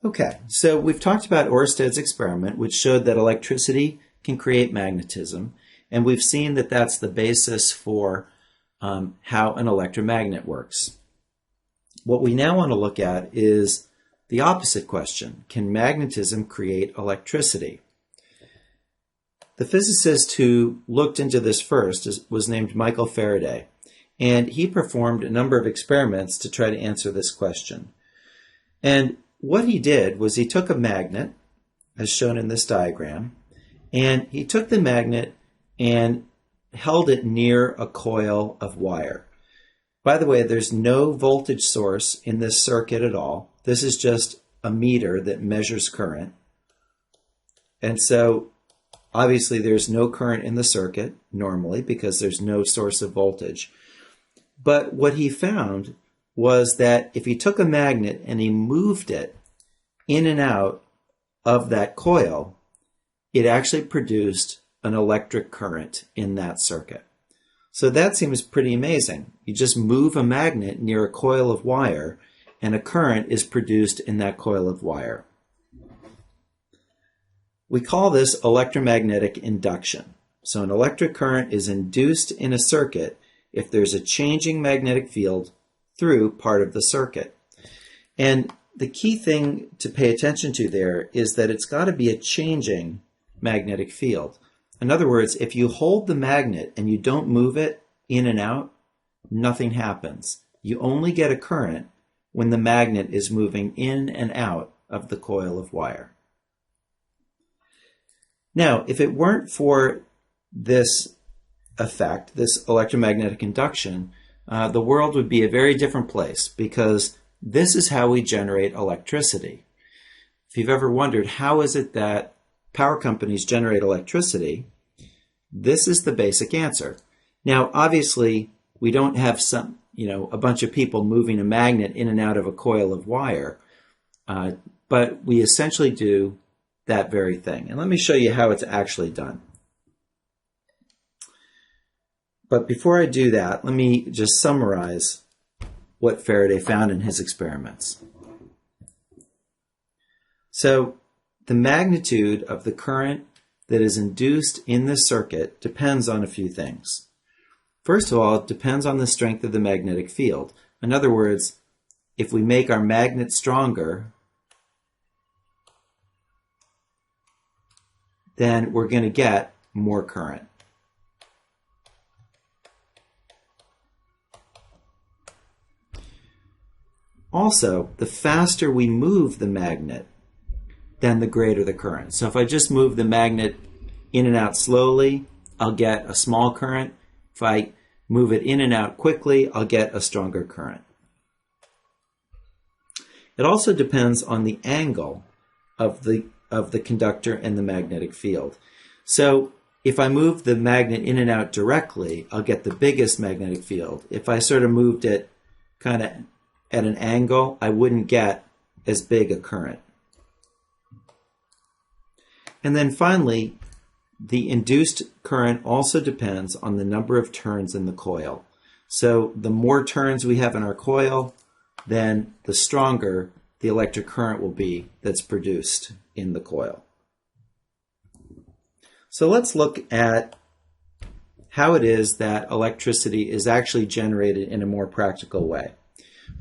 Okay, so we've talked about Oersted's experiment, which showed that electricity can create magnetism, and we've seen that that's the basis for how an electromagnet works. What we now want to look at is the opposite question. Can magnetism create electricity? The physicist who looked into this first was named Michael Faraday, and he performed a number of experiments to try to answer this question. And what he did was he took a magnet, as shown in this diagram, and he took the magnet and held it near a coil of wire. By the way, there's no voltage source in this circuit at all. This is just a meter that measures current. And so obviously there's no current in the circuit normally because there's no source of voltage. But what he found was that if he took a magnet and he moved it in and out of that coil, it actually produced an electric current in that circuit. So that seems pretty amazing. You just move a magnet near a coil of wire and a current is produced in that coil of wire. We call this electromagnetic induction. So an electric current is induced in a circuit if there's a changing magnetic field through part of the circuit. And the key thing to pay attention to there is that it's got to be a changing magnetic field. In other words, if you hold the magnet and you don't move it in and out, nothing happens. You only get a current when the magnet is moving in and out of the coil of wire. Now, if it weren't for this effect, this electromagnetic induction, the world would be a very different place because this is how we generate electricity. If you've ever wondered how is it that power companies generate electricity, this is the basic answer. Now, obviously, we don't have a bunch of people moving a magnet in and out of a coil of wire, but we essentially do that very thing. And let me show you how it's actually done. But before I do that, let me just summarize what Faraday found in his experiments. So the magnitude of the current that is induced in this circuit depends on a few things. First of all, it depends on the strength of the magnetic field. In other words, if we make our magnet stronger, then we're going to get more current. Also, the faster we move the magnet, then the greater the current. So if I just move the magnet in and out slowly, I'll get a small current. If I move it in and out quickly, I'll get a stronger current. It also depends on the angle of the conductor and the magnetic field. So if I move the magnet in and out directly, I'll get the biggest magnetic field. If I sort of moved it kind of at an angle, I wouldn't get as big a current. And then finally, the induced current also depends on the number of turns in the coil. So the more turns we have in our coil, then the stronger the electric current will be that's produced in the coil. So let's look at how it is that electricity is actually generated in a more practical way.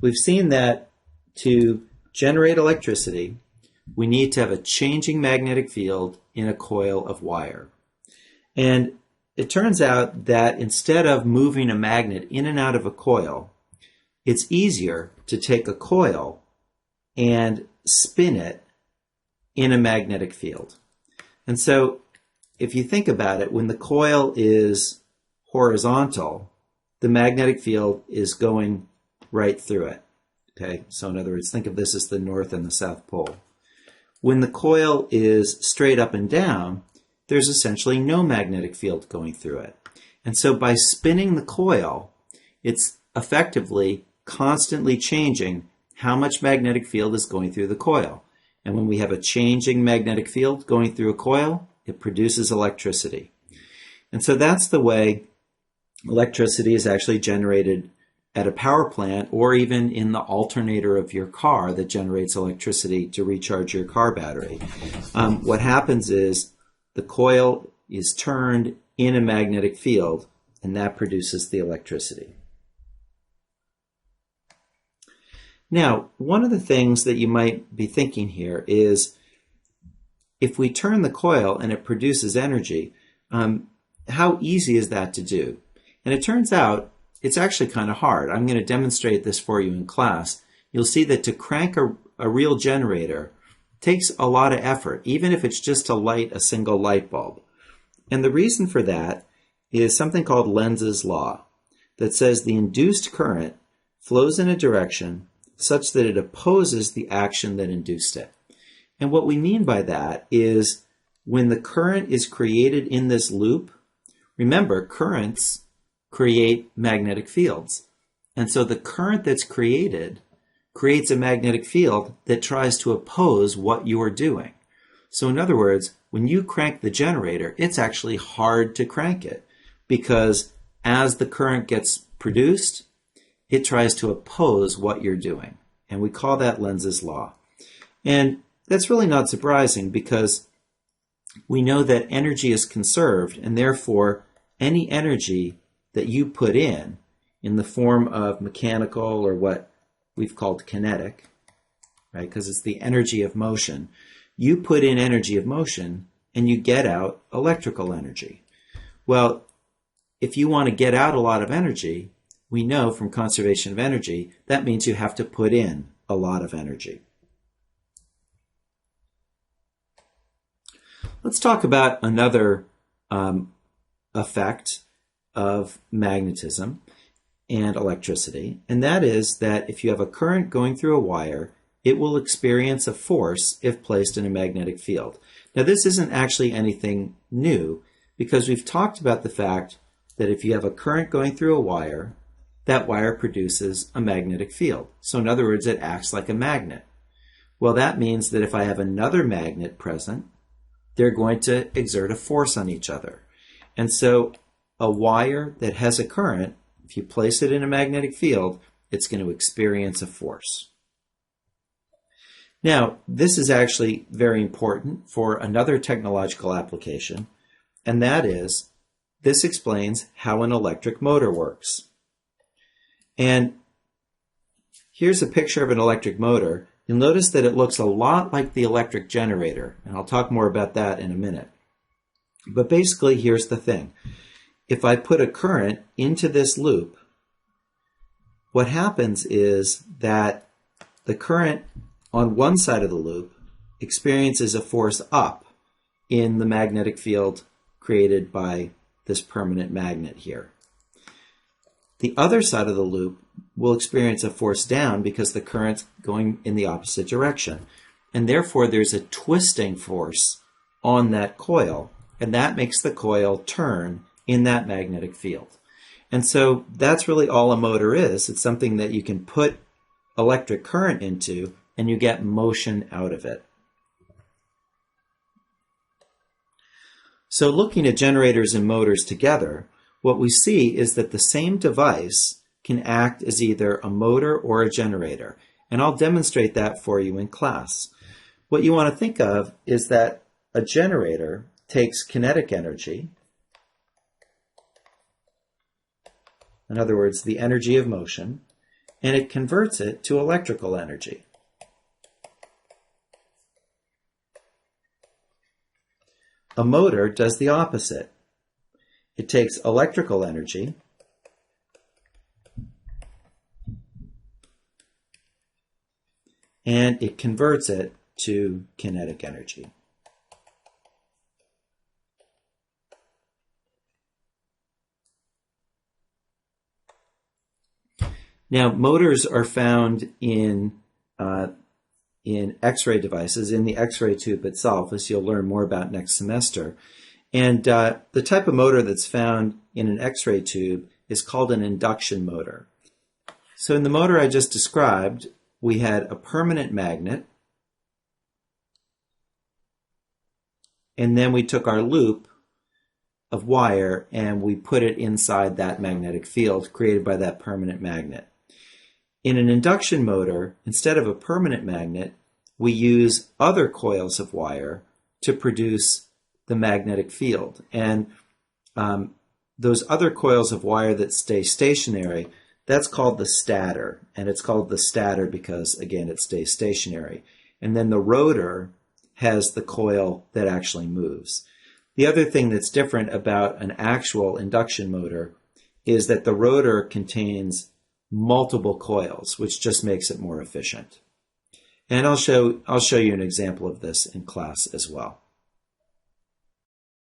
We've seen that to generate electricity, we need to have a changing magnetic field in a coil of wire. And it turns out that instead of moving a magnet in and out of a coil, it's easier to take a coil and spin it in a magnetic field. And so if you think about it, when the coil is horizontal, the magnetic field is going right through it. Okay, so in other words, think of this as the North and the South Pole. When the coil is straight up and down, there's essentially no magnetic field going through it. And so by spinning the coil, it's effectively constantly changing how much magnetic field is going through the coil. And when we have a changing magnetic field going through a coil, it produces electricity. And so that's the way electricity is actually generated at a power plant or even in the alternator of your car that generates electricity to recharge your car battery. What happens is the coil is turned in a magnetic field, and that produces the electricity. Now, one of the things that you might be thinking here is if we turn the coil and it produces energy, how easy is that to do? And it turns out it's actually kind of hard. I'm going to demonstrate this for you in class. You'll see that to crank a real generator takes a lot of effort, even if it's just to light a single light bulb. And the reason for that is something called Lenz's law that says the induced current flows in a direction such that it opposes the action that induced it. And what we mean by that is when the current is created in this loop, remember, currents create magnetic fields. And so the current that's created creates a magnetic field that tries to oppose what you're doing. So in other words, when you crank the generator, it's actually hard to crank it because as the current gets produced, it tries to oppose what you're doing. And we call that Lenz's law. And that's really not surprising because we know that energy is conserved, and therefore any energy that you put in the form of mechanical or what we've called kinetic, right? Because it's the energy of motion. You put in energy of motion and you get out electrical energy. Well, if you want to get out a lot of energy, we know from conservation of energy, that means you have to put in a lot of energy. Let's talk about another effect of magnetism and electricity, and that is that if you have a current going through a wire, it will experience a force if placed in a magnetic field. Now, this isn't actually anything new because we've talked about the fact that if you have a current going through a wire, that wire produces a magnetic field. So in other words, it acts like a magnet. Well, that means that if I have another magnet present, they're going to exert a force on each other. And so a wire that has a current, if you place it in a magnetic field, it's going to experience a force. Now, this is actually very important for another technological application, and that is, this explains how an electric motor works. And here's a picture of an electric motor. You'll notice that it looks a lot like the electric generator, and I'll talk more about that in a minute. But basically, here's the thing. If I put a current into this loop, what happens is that the current on one side of the loop experiences a force up in the magnetic field created by this permanent magnet here. The other side of the loop will experience a force down because the current's going in the opposite direction. And therefore, there's a twisting force on that coil, and that makes the coil turn in that magnetic field. And so that's really all a motor is. It's something that you can put electric current into, and you get motion out of it. So looking at generators and motors together, what we see is that the same device can act as either a motor or a generator. And I'll demonstrate that for you in class. What you want to think of is that a generator takes kinetic energy, in other words, the energy of motion, and it converts it to electrical energy. A motor does the opposite. It takes electrical energy and it converts it to kinetic energy. Now, motors are found in X-ray devices, in the X-ray tube itself, as you'll learn more about next semester. And the type of motor that's found in an X-ray tube is called an induction motor. So in the motor I just described, we had a permanent magnet, and then we took our loop of wire and we put it inside that magnetic field created by that permanent magnet. In an induction motor, instead of a permanent magnet, we use other coils of wire to produce the magnetic field. And those other coils of wire that stay stationary, that's called the stator. And it's called the stator because, again, it stays stationary. And then the rotor has the coil that actually moves. The other thing that's different about an actual induction motor is that the rotor contains multiple coils, which just makes it more efficient. And I'll show you an example of this in class as well.